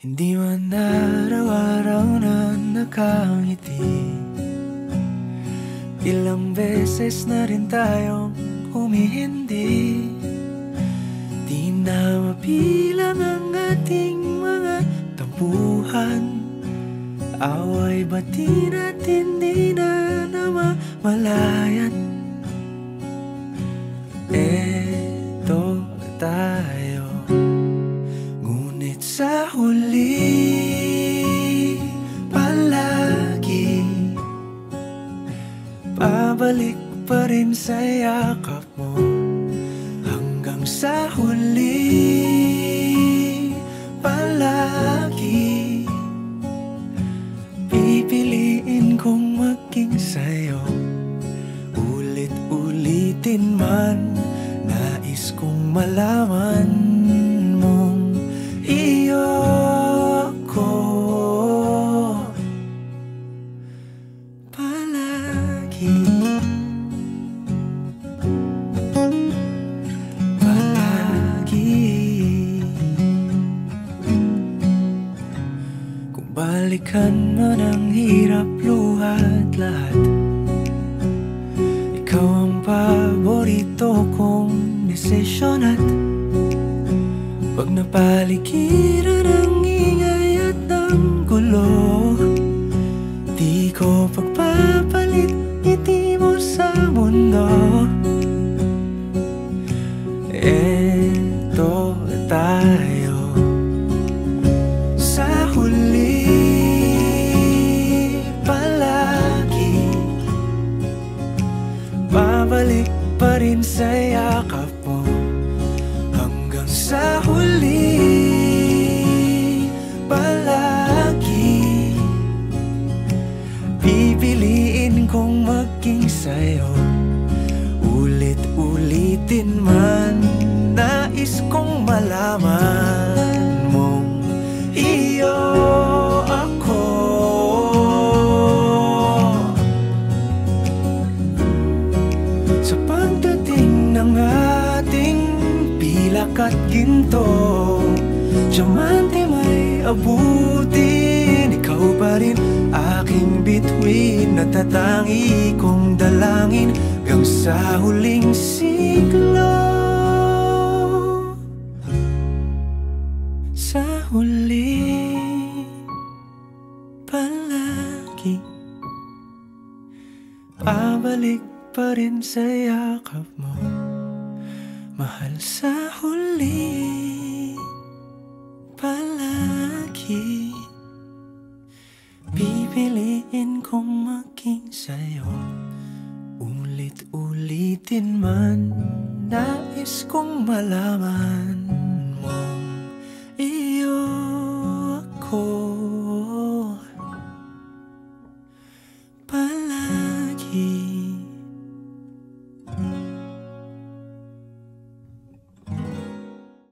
Hindi man araw-araw na nakangiti. Ilang beses na rin tayong humihindi. Di na mapilang ang ating mga tampuhan. Away bati natin di na namamalayan. Eto tayo, ngunit sa huli palagi pabalik pa rin sa yakap mo. Hanggang sa huli palagi pipiliin kong maging sa'yo. Ulit-ulitin man, nais kong malaman mong iyo ako palagi. Kung balikan man ang hirap, luhat lahat, ikaw ang paborito kong desisyon. At pag napaligiran ang ingay at ang gulo, di ko pagpapalit ngiti mo sa mundo. Eto tayo, sa huli palagi babalik pa rin sa yakap mo. Hanggang sa huli palagi pipiliin kong maging sa'yo. Ulit-ulitin man, nais kong malaman mong iyo ako. Sa pagdating ng ating pilak at ginto, diamante may abutin, ikaw pa rin aking bituin. Natatangi kong dalangin hanggang sa huling siglo. Sa huli palagi pabalik pa rin sa yakap mo, mahal. Sa huli palagi pipiliin kong maging sa'yo. Ulit-ulitin man, nais kong malaman